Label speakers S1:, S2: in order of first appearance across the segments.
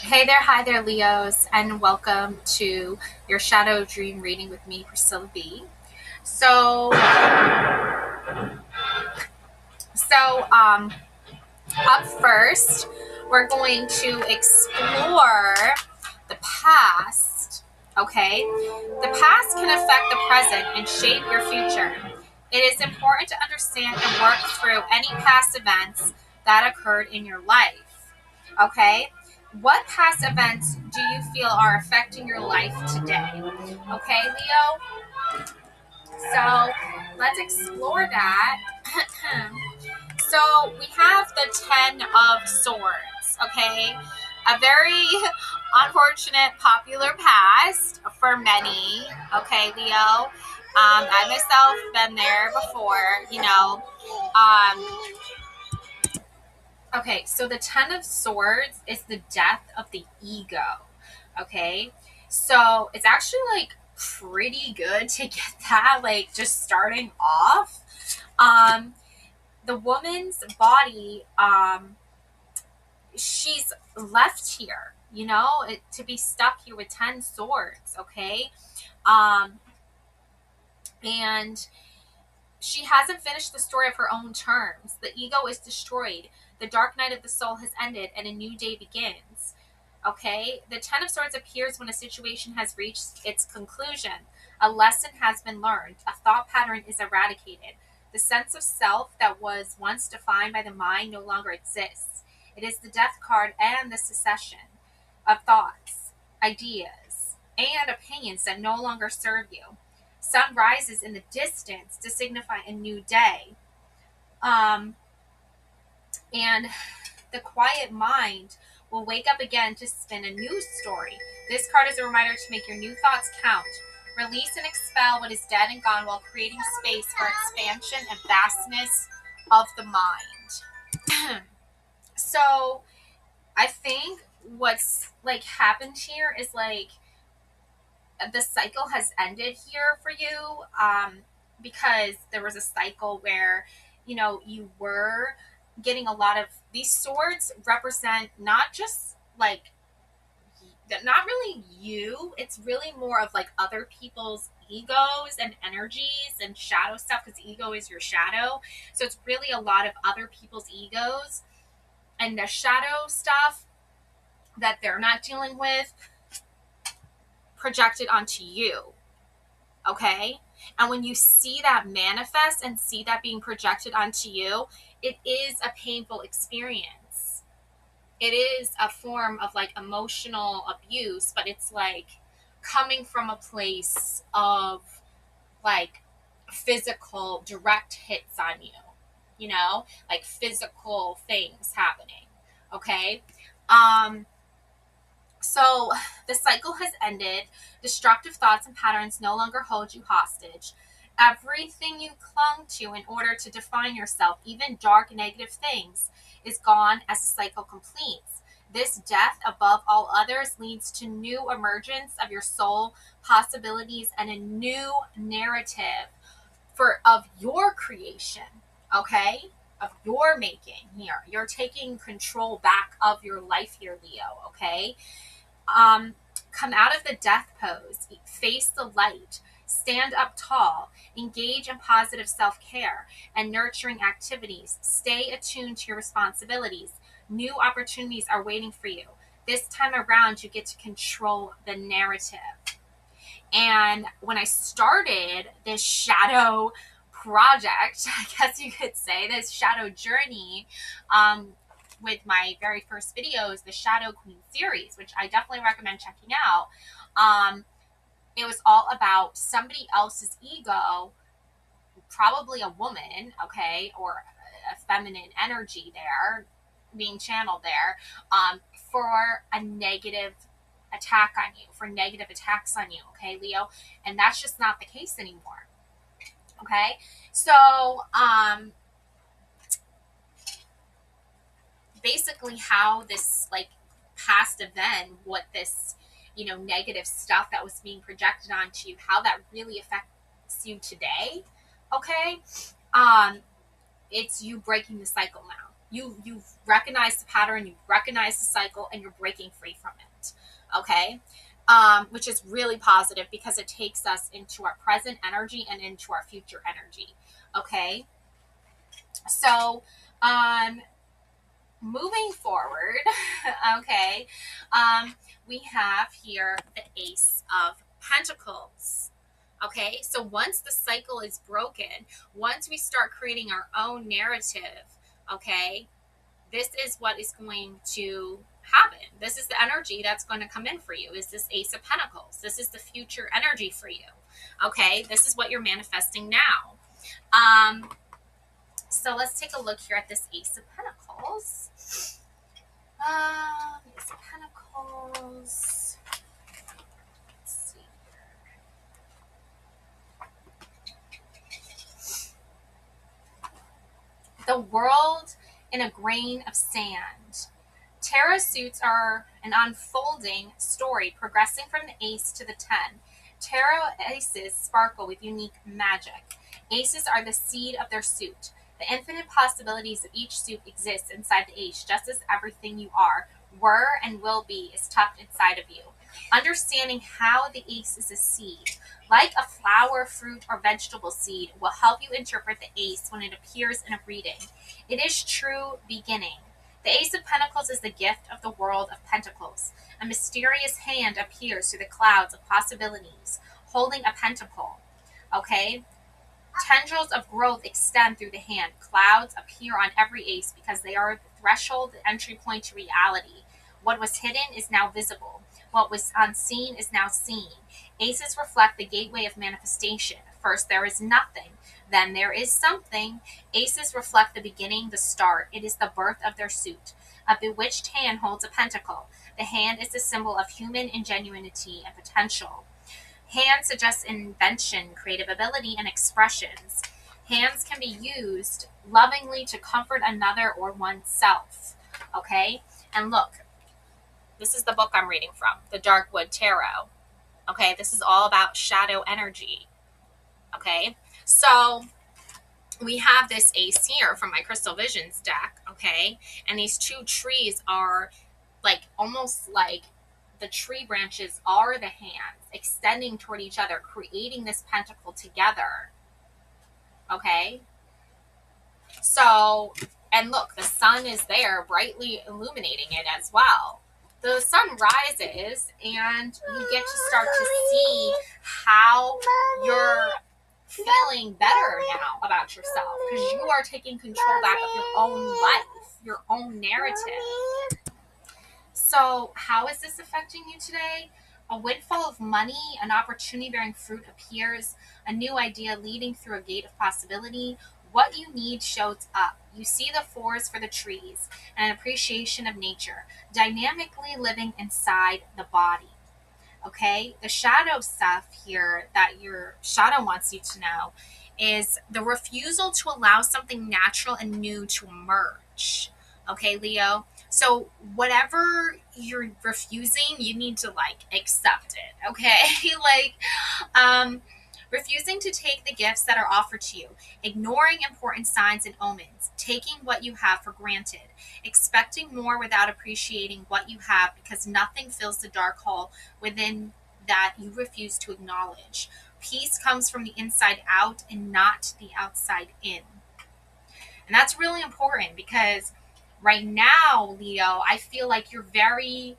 S1: Hey there, hi there, Leos, and welcome to your shadow dream reading with me, Priscilla B. So, so, up first, we're going to explore the past. Okay, the past can affect the present and shape your future. It is important to understand and work through any past events that occurred in your life. Okay, what past events do you feel are affecting your life today? Okay, Leo, so let's explore that. So we have the Ten of Swords, okay? A very unfortunate popular past for many, okay, Leo? I myself been there before. Okay, so the Ten of Swords is the death of the ego, okay? So it's actually like pretty good to get that, like just starting off. Um, the woman's body, she's left here, to be stuck here with 10 swords, okay? Um, and she hasn't finished the story of her own terms. The ego is destroyed. The dark night of the soul has ended and a new day begins. Okay? The Ten of Swords appears when a situation has reached its conclusion. A lesson has been learned. A thought pattern is eradicated. The sense of self that was once defined by the mind no longer exists. It is the death card and the secession of thoughts, ideas, and opinions that no longer serve you. Sun rises in the distance to signify a new day. Um, and the quiet mind will wake up again to spin a new story. This card is a reminder to make your new thoughts count. Release and expel what is dead and gone while creating space for expansion and vastness of the mind. So I think what's like happened here is like the cycle has ended here for you, because there was a cycle where you were getting a lot of these swords represent not just like not really you, it's really more of like other people's egos and energies and shadow stuff, because ego is your shadow, so it's really a lot of other people's egos and the shadow stuff that they're not dealing with projected onto you. Okay? And when you see that manifest and see that being projected onto you, it is a painful experience. It is a form of like emotional abuse, but it's like coming from a place of like physical direct hits on you, like physical things happening. Okay? Um, So the cycle has ended. Destructive thoughts and patterns no longer hold you hostage. Everything you clung to in order to define yourself, even dark negative things, is gone as the cycle completes. This death above all others leads to new emergence of your soul, possibilities, and a new narrative for of your creation. Okay? Of your making here. You're taking control back of your life here, Leo, okay? um, Come out of the death pose, face the light, stand up tall, engage in positive self care and nurturing activities, stay attuned to your responsibilities. New opportunities are waiting for you. This time around, you get to control the narrative. And when I started this shadow project, I guess you could say, this shadow journey, with my very first videos, the Shadow Queen series, which I definitely recommend checking out. It was all about somebody else's ego, probably a woman, okay, or a feminine energy there being channeled there, for a negative attack on you, for negative attacks on you, okay, Leo? And that's just not the case anymore. Okay? So, basically how this like past event, what this negative stuff that was being projected onto you, how that really affects you today. Okay? um it's you breaking the cycle now. You've recognized the pattern, you've recognized the cycle, and you're breaking free from it. Okay. Which is really positive because it takes us into our present energy and into our future energy. Okay. So, moving forward, okay, we have here the Ace of Pentacles. Okay, so once the cycle is broken, once we start creating our own narrative, okay, this is what is going to happen. This is the energy that's going to come in for you, is this Ace of Pentacles. This is the future energy for you. Okay, this is what you're manifesting now. So let's take a look here at this Ace of Pentacles. Ace of Pentacles. Let's see. The world in a grain of sand. Tarot suits are an unfolding story progressing from the ace to the 10. Tarot aces sparkle with unique magic. Aces are the seed of their suit. The infinite possibilities of each suit exist inside the ace, just as everything you are, were, and will be is tucked inside of you. Understanding how the ace is a seed, like a flower, fruit, or vegetable seed, will help you interpret the ace when it appears in a reading. It is true beginning. The Ace of Pentacles is the gift of the world of pentacles. A mysterious hand appears through the clouds of possibilities, holding a pentacle. Okay? Tendrils of growth extend through the hand. Clouds appear on every ace because they are the threshold, the entry point to reality. What was hidden is now visible. What was unseen is now seen. Aces reflect the gateway of manifestation. First there is nothing, then there is something. Aces reflect the beginning, the start. It is the birth of their suit. A bewitched hand holds a pentacle. The hand is the symbol of human ingenuity and potential. Hands suggest invention, creative ability, and expressions. Hands can be used lovingly to comfort another or oneself. Okay? And look, this is the book I'm reading from, the Darkwood Tarot. Okay? This is all about shadow energy. Okay? So we have this ace here from my Crystal Visions deck. Okay? And these two trees are like almost like the tree branches are the hands extending toward each other, creating this pentacle together. Okay? So, and look, the sun is there brightly illuminating it as well. The sun rises and you get to start to see how you're feeling better now about yourself because you are taking control back of your own life, your own narrative. So, how is this affecting you today? A windfall of money, an opportunity bearing fruit appears, a new idea leading through a gate of possibility. What you need shows up. You see the forest for the trees, and an appreciation of nature, dynamically living inside the body. Okay? The shadow stuff here that your shadow wants you to know is the refusal to allow something natural and new to emerge. Okay, Leo? So whatever you're refusing, you need to like accept it, okay? Refusing to take the gifts that are offered to you, ignoring important signs and omens, taking what you have for granted, expecting more without appreciating what you have because nothing fills the dark hole within that you refuse to acknowledge. Peace comes from the inside out and not the outside in. And that's really important because right now, Leo, I feel like you're very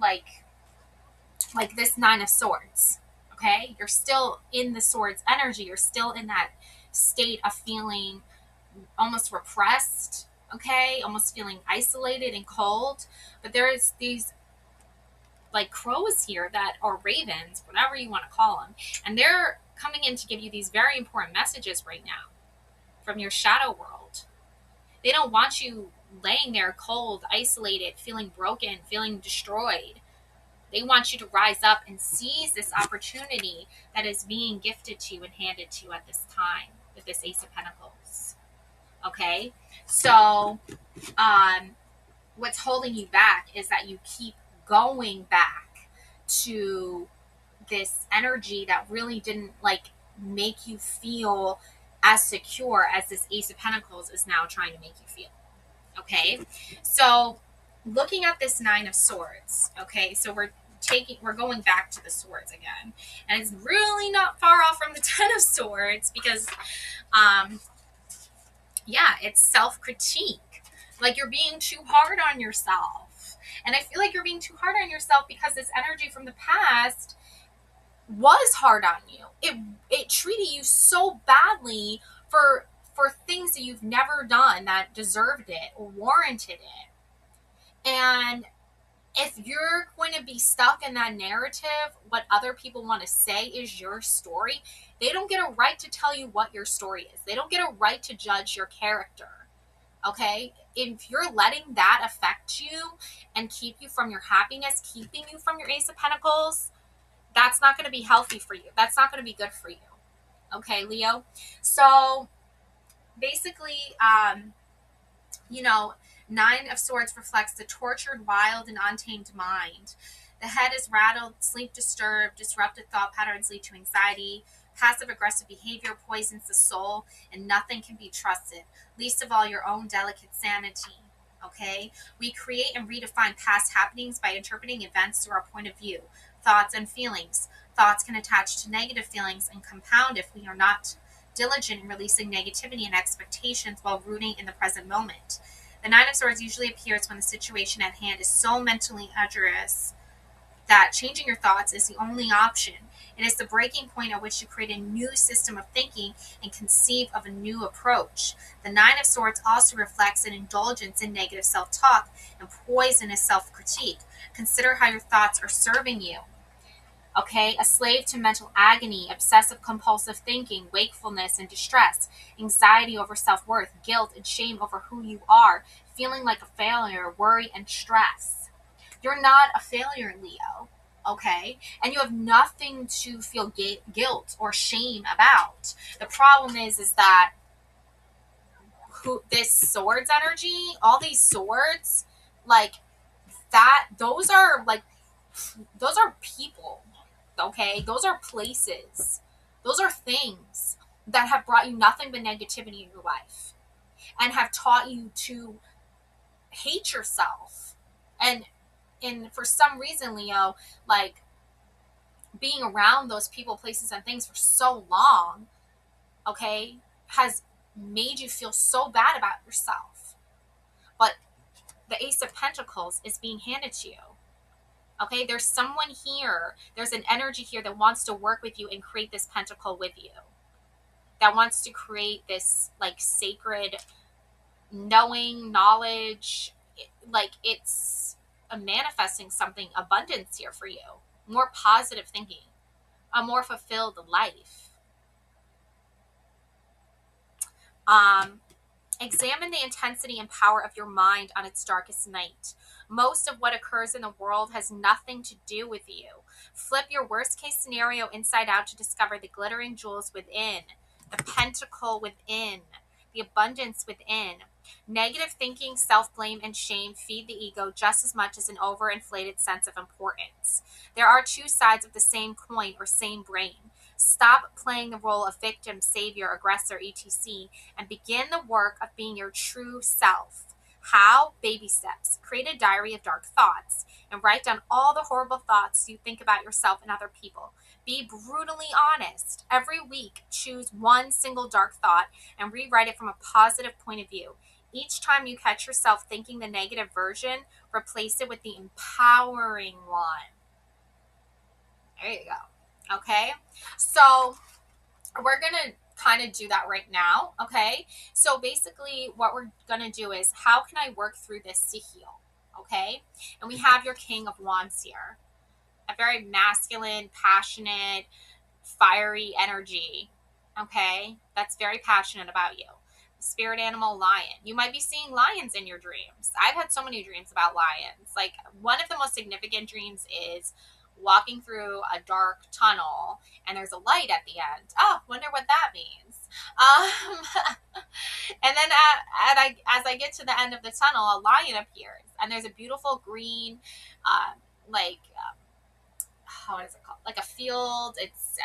S1: like this Nine of Swords. Okay? You're still in the swords energy. You're still in that state of feeling almost repressed, okay? Almost feeling isolated and cold. But there's these like crows here that are ravens, whatever you want to call them. And they're coming in to give you these very important messages right now from your shadow world. They don't want you laying there cold, isolated, feeling broken, feeling destroyed. They want you to rise up and seize this opportunity that is being gifted to you and handed to you at this time with this Ace of Pentacles. Okay? So, what's holding you back is that you keep going back to this energy that really didn't like make you feel as secure as this Ace of Pentacles is now trying to make you feel. Okay, so looking at this Nine of Swords. Okay, so we're going back to the swords again, and it's really not far off from the Ten of Swords because um yeah, it's self critique. Like you're being too hard on yourself. And I feel like you're being too hard on yourself because this energy from the past was hard on you. It treated you so badly for things that you've never done that deserved it or warranted it. And if you're going to be stuck in that narrative, what other people want to say is your story, they don't get a right to tell you what your story is. They don't get a right to judge your character. Okay? If you're letting that affect you and keep you from your happiness, keeping you from your Ace of Pentacles, that's not going to be healthy for you. That's not going to be good for you. Okay, Leo? So basically, you know, Nine of Swords reflects the tortured, wild, and untamed mind. The head is rattled, sleep disturbed, disrupted thought patterns lead to anxiety. Passive aggressive behavior poisons the soul, and nothing can be trusted, least of all your own delicate sanity. Okay? We create and redefine past happenings by interpreting events through our point of view, thoughts, and feelings. Thoughts can attach to negative feelings and compound if we are not diligent in releasing negativity and expectations while rooting in the present moment. The Nine of Swords usually appears when the situation at hand is so mentally arduous that changing your thoughts is the only option. It is the breaking point at which you create a new system of thinking and conceive of a new approach. The Nine of Swords also reflects an indulgence in negative self-talk and poisonous self-critique. Consider how your thoughts are serving you. Okay, a slave to mental agony, obsessive compulsive thinking, wakefulness and distress, anxiety over self worth, guilt and shame over who you are, feeling like a failure, worry and stress. You're not a failure, Leo. Okay, and you have nothing to feel guilt or shame about. The problem is that this swords energy, all these swords, like that, those are people. Okay, those are places, those are things that have brought you nothing but negativity in your life and have taught you to hate yourself. And for some reason, Leo, like being around those people, places and things for so long, okay, has made you feel so bad about yourself. But the Ace of Pentacles is being handed to you. Okay, there's someone here, there's an energy here that wants to work with you and create this pentacle with you, that wants to create this like sacred knowing, knowledge, like it's a manifesting something, abundance here for you, more positive thinking, a more fulfilled life. um Examine the intensity and power of your mind on its darkest night. Most of what occurs in the world has nothing to do with you. Flip your worst case scenario inside out to discover the glittering jewels within, the pentacle within, the abundance within. Negative thinking, self blame, and shame feed the ego just as much as an overinflated sense of importance. There are two sides of the same coin or same brain. Stop playing the role of victim, savior, aggressor, etc., and begin the work of being your true self. How? Baby steps. Create a diary of dark thoughts and write down all the horrible thoughts you think about yourself and other people. Be brutally honest. Every week, choose one single dark thought and rewrite it from a positive point of view. Each time you catch yourself thinking the negative version, replace it with the empowering one. There you go. Okay? So we're going to kind of do that right now. Okay? So basically, what we're going to do is how can I work through this to heal? Okay? And we have your King of Wands here, a very masculine, passionate, fiery energy. Okay? That's very passionate about you. Spirit animal lion. You might be seeing lions in your dreams. I've had so many dreams about lions. Like one of the most significant dreams is walking through a dark tunnel and there's a light at the end. Oh, wonder what that means. And then as I get to the end of the tunnel, a lion appears and there's a beautiful green, like what is it called? Like a field. It's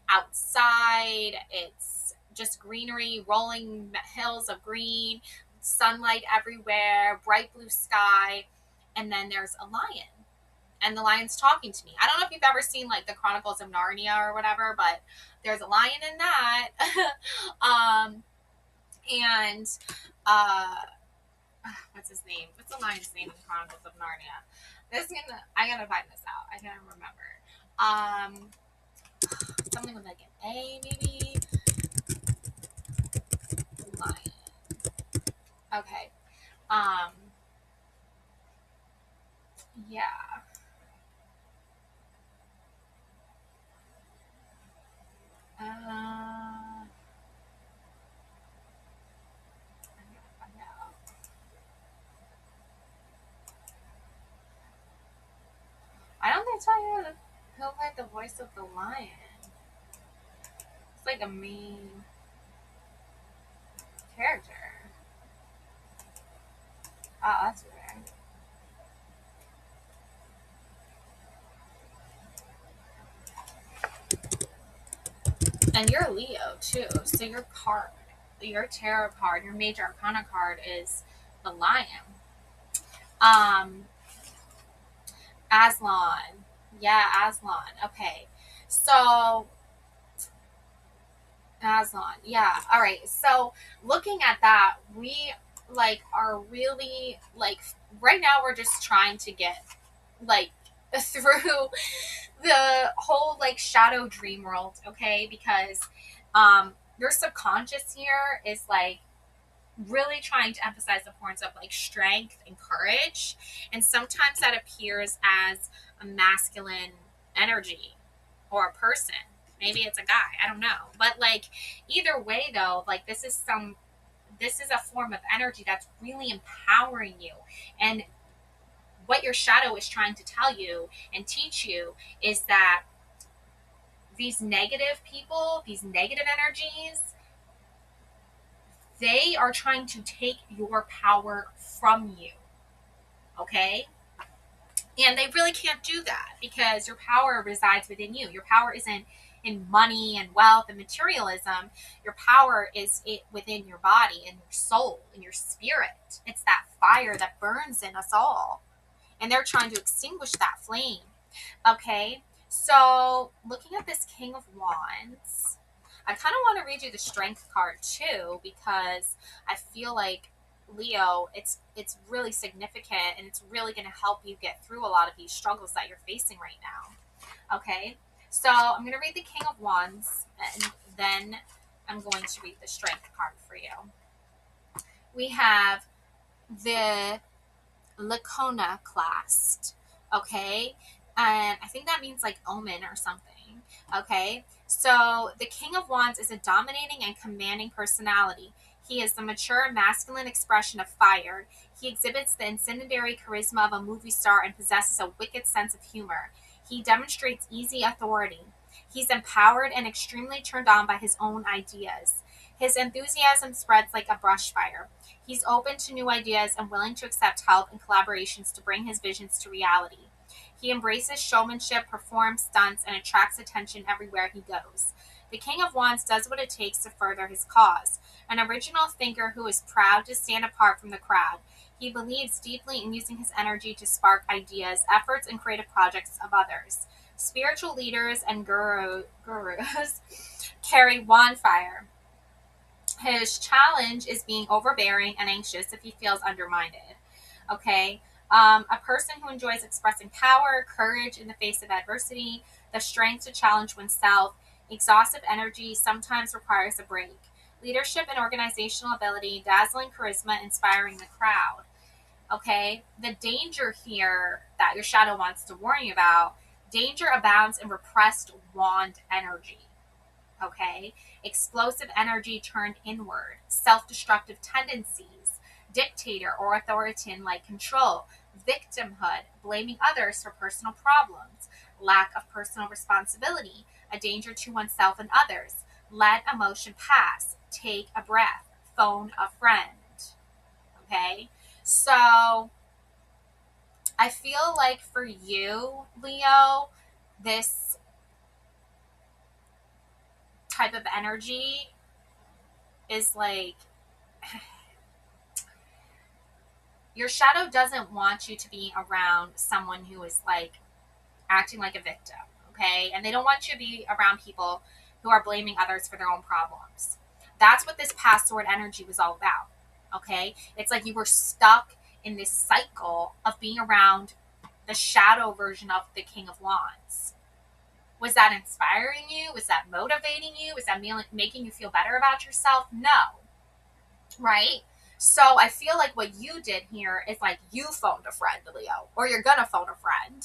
S1: outside. It's just greenery, rolling hills of green, sunlight everywhere, bright blue sky, and then there's a lion. And the lion's talking to me. I don't know if you've ever seen like the Chronicles of Narnia or whatever, but there's a lion in that. And what's his name? What's the lion's name in Chronicles of Narnia? I gotta find this out. I can't remember. Something with like an A, maybe. Lion. Okay. Um. Yeah. I'm gonna find out. I don't think tell you who played the voice of the lion. It's like a main character. Oh, that's weird. And you're a Leo too, so your tarot card, your major arcana card is the lion. Um, Aslan. Yeah, Aslan. Okay. So Aslan. Yeah. All right. So looking at that, we like are really like right now we're just trying to get like through the whole like shadow dream world, okay? Because your subconscious here is like really trying to emphasize the importance of like strength and courage, and sometimes that appears as a masculine energy or a person. Maybe it's a guy, I don't know, but like either way though, like this is a form of energy that's really empowering you. And what your shadow is trying to tell you and teach you is that these negative people, these negative energies, they are trying to take your power from you. Okay? And they really can't do that because your power resides within you. Your power isn't in money and wealth and materialism. Your power is within your body and your soul and your spirit. It's that fire that burns in us all. And they're trying to extinguish that flame. Okay? So, looking at this King of Wands, I kind of want to read you the Strength card too because I feel like Leo, it's really significant and it's really going to help you get through a lot of these struggles that you're facing right now. Okay, so I'm going to read the King of Wands and then I'm going to read the Strength card for you. We have the Lacona classed. Okay, and I think that means like omen or something. Okay, so the King of Wands is a dominating and commanding personality. He is the mature masculine expression of fire. He exhibits the incendiary charisma of a movie star and possesses a wicked sense of humor. He demonstrates easy authority. He's empowered and extremely turned on by his own ideas. His enthusiasm spreads like a brush fire. He's open to new ideas and willing to accept help and collaborations to bring his visions to reality. He embraces showmanship, performs stunts, and attracts attention everywhere he goes. The King of Wands does what it takes to further his cause. An original thinker who is proud to stand apart from the crowd. He believes deeply in using his energy to spark ideas, efforts, and creative projects of others. Spiritual leaders and gurus carry wand fire. His challenge is being overbearing and anxious if he feels undermined. Okay. A person who enjoys expressing power, courage in the face of adversity, the strength to challenge oneself, exhaustive energy sometimes requires a break. Leadership and organizational ability, dazzling charisma, inspiring the crowd. Okay. The danger here that your shadow wants to warn you about, danger abounds in repressed wand energy. Okay, explosive energy turned inward, self-destructive tendencies, dictator or authoritarian like control, victimhood, blaming others for personal problems, lack of personal responsibility, a danger to oneself and others. Let emotion pass, take a breath, phone a friend. Okay, so I feel like for you, Leo, this type of energy is like Your shadow doesn't want you to be around someone who is like acting like a victim, okay? And they don't want you to be around people who are blaming others for their own problems. That's what this past sword energy was all about, okay? It's like you were stuck in this cycle of being around the shadow version of the King of Wands. Was that inspiring you? Was that motivating you? Was that making you feel better about yourself? No, right? So I feel like what you did here is like you phoned a friend, Leo, or you're gonna phone a friend,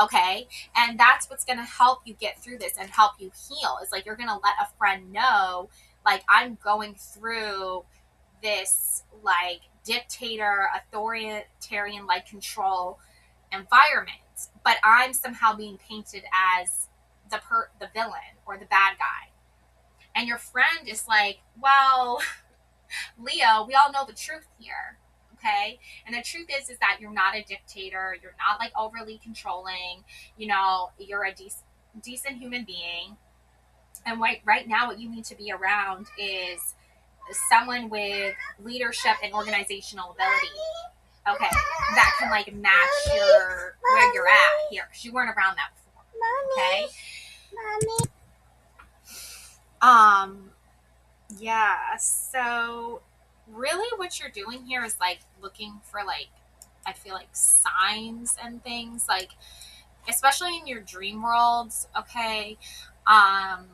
S1: okay? And that's what's gonna help you get through this and help you heal. It's like you're gonna let a friend know, like, I'm going through this like dictator, authoritarian like control environment, but I'm somehow being painted as the villain or the bad guy. And your friend is like, well, Leo, we all know the truth here. Okay. And the truth is that you're not a dictator. You're not like overly controlling. You know, you're a decent human being. And right now, what you need to be around is someone with leadership and organizational ability. Okay. That can like match where you're at here. Because you weren't around that before. Okay. Yeah, so really what you're doing here is like looking for like, I feel like signs and things, like especially in your dream worlds, okay? Um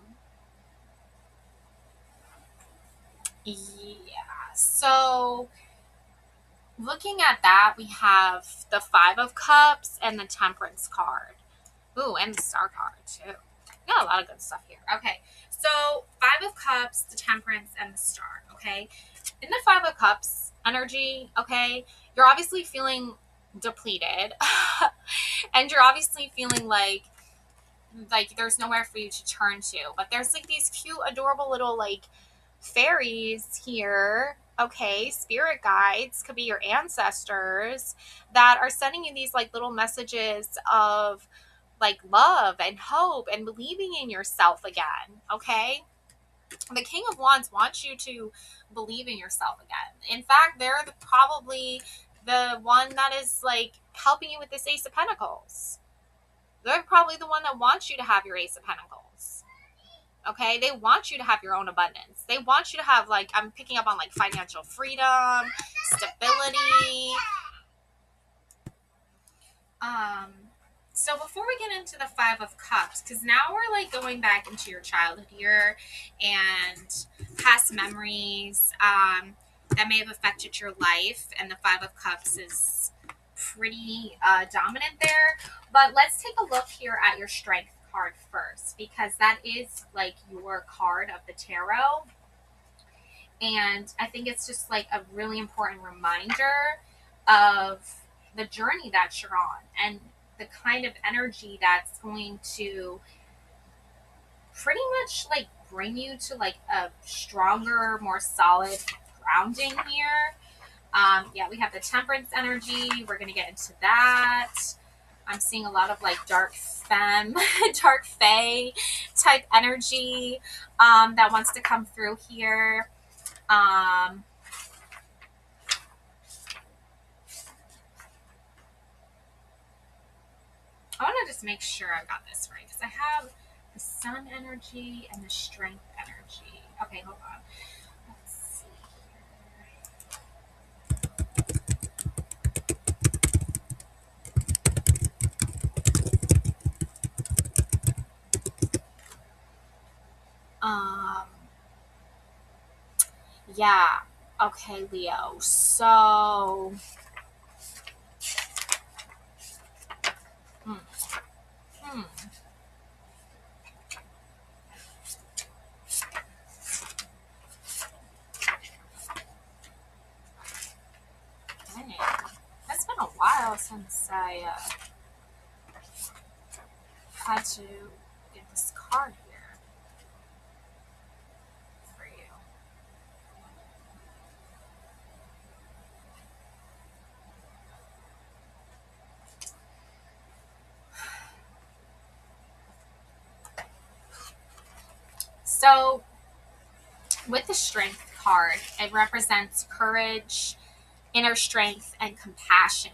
S1: yeah. So looking at that, we have the 5 of Cups and the Temperance card. Ooh, and the Star card too. Got a lot of good stuff here. Okay. So 5 of Cups, the Temperance, and the Star, okay? In the 5 of Cups energy, okay, you're obviously feeling depleted. And you're obviously feeling like there's nowhere for you to turn to. But there's like these cute, adorable little like fairies here, okay, spirit guides, could be your ancestors, that are sending you these like little messages of like love and hope and believing in yourself again, okay? The King of Wands wants you to believe in yourself again. In fact, they're probably the one that is like helping you with this Ace of Pentacles. They're probably the one that wants you to have your Ace of Pentacles. Okay, they want you to have your own abundance. They want you to have, like, I'm picking up on like financial freedom, stability. So before we get into the 5 of Cups, because now we're like going back into your childhood here and past memories that may have affected your life, and the 5 of Cups is pretty dominant there. But let's take a look here at your Strength card first, because that is like your card of the tarot. And I think it's just like a really important reminder of the journey that you're on and the kind of energy that's going to pretty much like bring you to like a stronger, more solid grounding here. Yeah, we have the Temperance energy. We're going to get into that. I'm seeing a lot of like dark femme, dark fae type energy that wants to come through here. I want to just make sure I got this right, because I have the Sun energy and the Strength energy. Okay, hold on. Let's see here. Yeah. Okay, Leo. So, hmm. Hmm. Dang. It's been a while since I had to get this card here for you. So, with the Strength card, it represents courage inner strength, and compassion.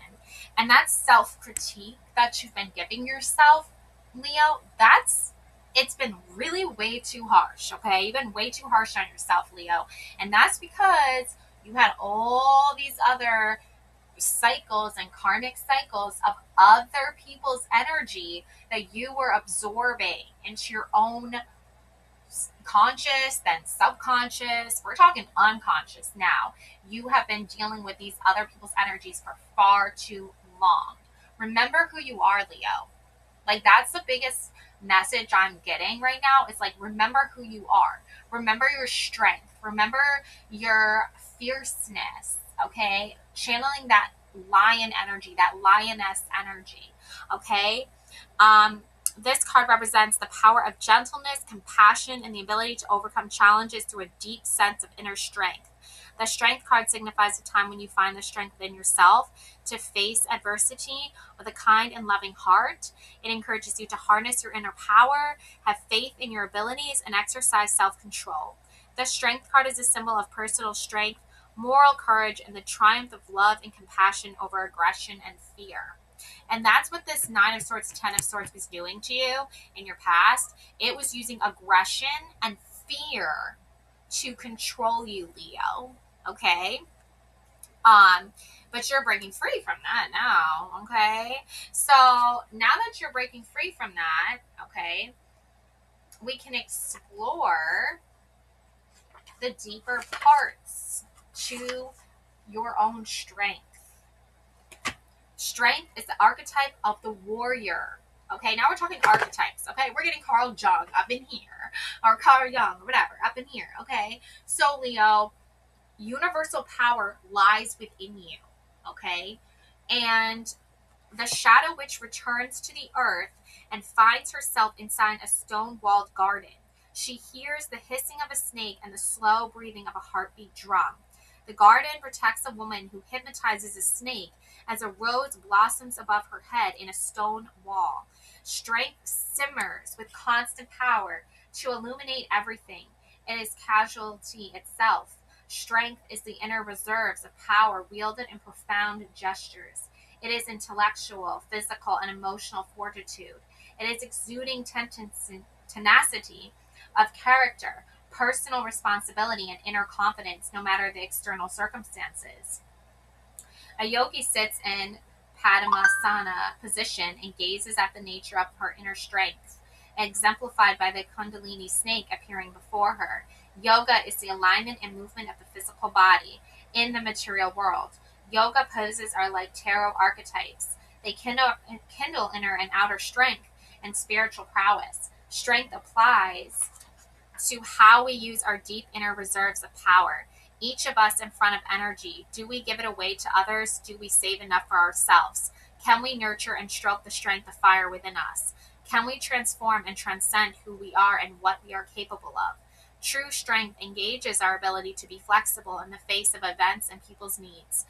S1: And that self-critique that you've been giving yourself, Leo, it's been really way too harsh, okay? You've been way too harsh on yourself, Leo. And that's because you had all these other cycles and karmic cycles of other people's energy that you were absorbing into your own conscious, then subconscious. We're talking unconscious now. You have been dealing with these other people's energies for far too long. Remember who you are, Leo. Like, that's the biggest message I'm getting right now. Is like, remember who you are. Remember your strength. Remember your fierceness. Okay? Channeling that lion energy, that lioness energy. Okay? This card represents the power of gentleness, compassion, and the ability to overcome challenges through a deep sense of inner strength. The strength card signifies a time when you find the strength within yourself to face adversity with a kind and loving heart. It encourages you to harness your inner power, have faith in your abilities, and exercise self-control. The strength card is a symbol of personal strength, moral courage, and the triumph of love and compassion over aggression and fear. And that's what this Nine of Swords, Ten of Swords was doing to you in your past. It was using aggression and fear to control you, Leo. Okay? But you're breaking free from that now, okay? So now that you're breaking free from that, okay, we can explore the deeper parts to your own strength. Strength is the archetype of the warrior. Okay, now we're talking archetypes. Okay, we're getting Carl Jung up in here, or Carl Jung, or whatever, up in here. Okay, so Leo, universal power lies within you. Okay, and the shadow witch returns to the earth and finds herself inside a stone-walled garden. She hears the hissing of a snake and the slow breathing of a heartbeat drum. The garden protects a woman who hypnotizes a snake as a rose blossoms above her head in a stone wall. Strength simmers with constant power to illuminate everything. It is casualty itself. Strength is the inner reserves of power wielded in profound gestures. It is intellectual, physical, and emotional fortitude. It is exuding tenacity of character, personal responsibility, and inner confidence no matter the external circumstances. A yogi sits in Padmasana position and gazes at the nature of her inner strength, exemplified by the Kundalini snake appearing before her. Yoga is the alignment and movement of the physical body in the material world. Yoga poses are like tarot archetypes. They kindle inner and outer strength and spiritual prowess. Strength applies to how we use our deep inner reserves of power. Each of us in front of energy. Do we give it away to others? Do we save enough for ourselves? Can we nurture and stroke the strength of fire within us? Can we transform and transcend who we are and what we are capable of? True strength engages our ability to be flexible in the face of events and people's needs,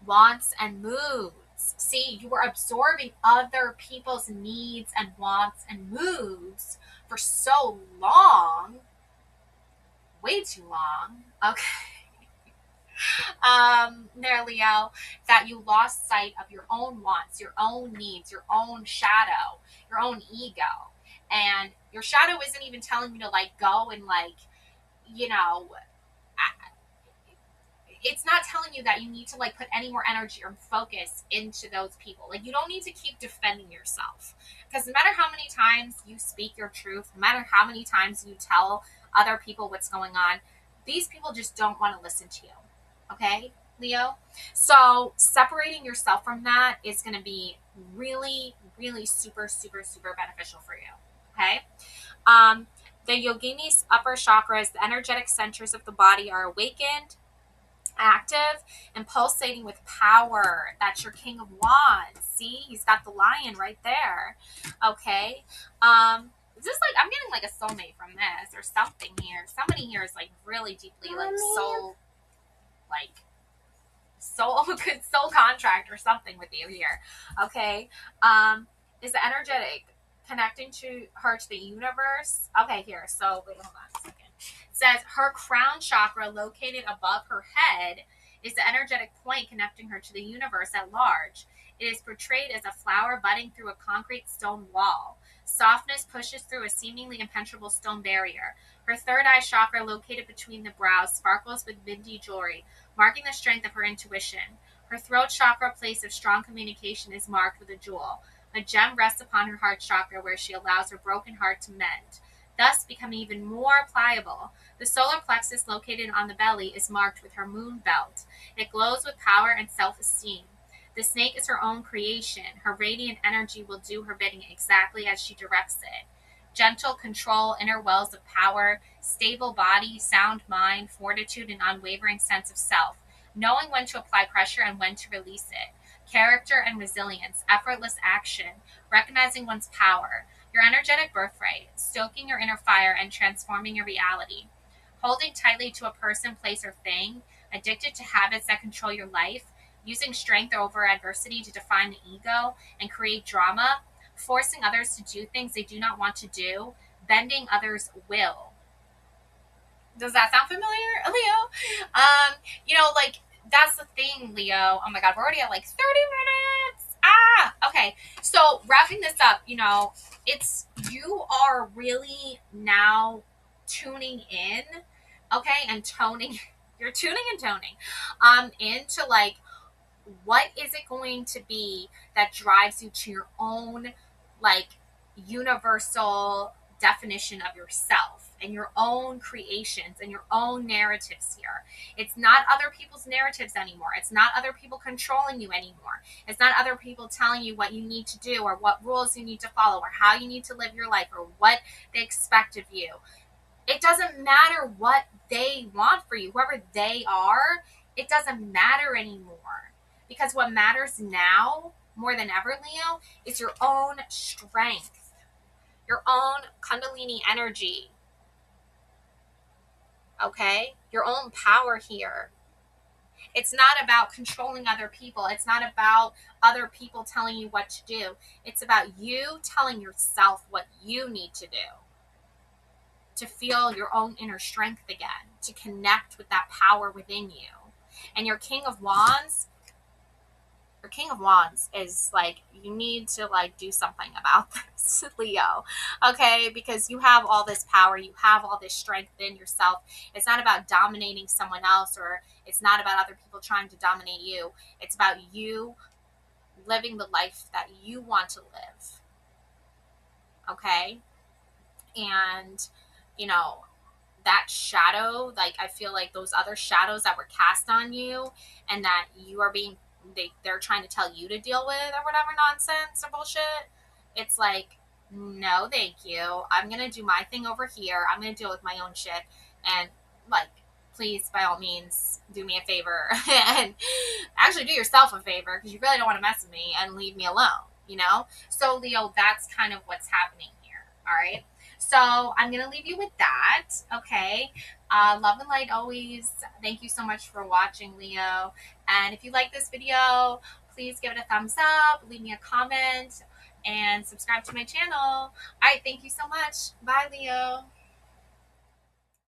S1: wants, and moods. See, you were absorbing other people's needs and wants and moods for so long, way too long, okay, there, Leo, that you lost sight of your own wants, your own needs, your own shadow, your own ego. And your shadow isn't even telling you to, like, go and, like, you know, it's not telling you that you need to, like, put any more energy or focus into those people. Like, you don't need to keep defending yourself, because no matter how many times you speak your truth, no matter how many times you tell other people what's going on, these people just don't want to listen to you. Okay, Leo? So separating yourself from that is going to be really, really super, super, super beneficial for you. Okay? The yogini's upper chakras, the energetic centers of the body, are awakened, active, and pulsating with power. That's your King of Wands. See, he's got the lion right there. Okay. Is this like, I'm getting like a soulmate from this or something here. Somebody here is like really deeply like soul, like soul, good soul contract or something with you here. Okay. Is the energetic connecting to her to the universe? Okay, here. So wait, hold on a second. It says her crown chakra located above her head is the energetic point connecting her to the universe at large. It is portrayed as a flower budding through a concrete stone wall. Softness pushes through a seemingly impenetrable stone barrier. Her third eye chakra, located between the brows, sparkles with minty jewelry, marking the strength of her intuition. Her throat chakra, place of strong communication, is marked with a jewel. A gem rests upon her heart chakra, where she allows her broken heart to mend, thus becoming even more pliable. The solar plexus, located on the belly, is marked with her moon belt. It glows with power and self-esteem. The snake is her own creation. Her radiant energy will do her bidding exactly as she directs it. Gentle control, inner wells of power, stable body, sound mind, fortitude, and unwavering sense of self. Knowing when to apply pressure and when to release it. Character and resilience, effortless action, recognizing one's power. Your energetic birthright, stoking your inner fire and transforming your reality. Holding tightly to a person, place, or thing, addicted to habits that control your life, using strength over adversity to define the ego and create drama, forcing others to do things they do not want to do, bending others' will. Does that sound familiar, Leo? Like, that's the thing, Leo. Oh my God, we're already at like 30 minutes. Okay. So wrapping this up, it's you are really now tuning in, okay, and toning. You're tuning and toning, into like what is it going to be that drives you to your own like universal definition of yourself and your own creations and your own narratives here. It's not other people's narratives anymore. It's not other people controlling you anymore. It's not other people telling you what you need to do or what rules you need to follow or how you need to live your life or what they expect of you. It doesn't matter what they want for you, whoever they are, it doesn't matter anymore. Because what matters now, more than ever, Leo, is your own strength, your own Kundalini energy, okay? Your own power here. It's not about controlling other people. It's not about other people telling you what to do. It's about you telling yourself what you need to do to feel your own inner strength again, to connect with that power within you. And your King of Wands is like, you need to like do something about this, Leo. Okay, because you have all this power, you have all this strength in yourself. It's not about dominating someone else, or it's not about other people trying to dominate you. It's about you living the life that you want to live. Okay? And that shadow, like I feel like those other shadows that were cast on you and that you are being they're trying to tell you to deal with or whatever nonsense or bullshit, it's like, no thank you, I'm gonna do my thing over here, I'm gonna deal with my own shit, and like, please by all means do me a favor and actually do yourself a favor, because you really don't want to mess with me and leave me alone. So Leo, that's kind of what's happening here. All right, so I'm going to leave you with that. Okay. Love and light always. Thank you so much for watching, Leo. And if you like this video, please give it a thumbs up, leave me a comment, and subscribe to my channel. All right. Thank you so much. Bye, Leo.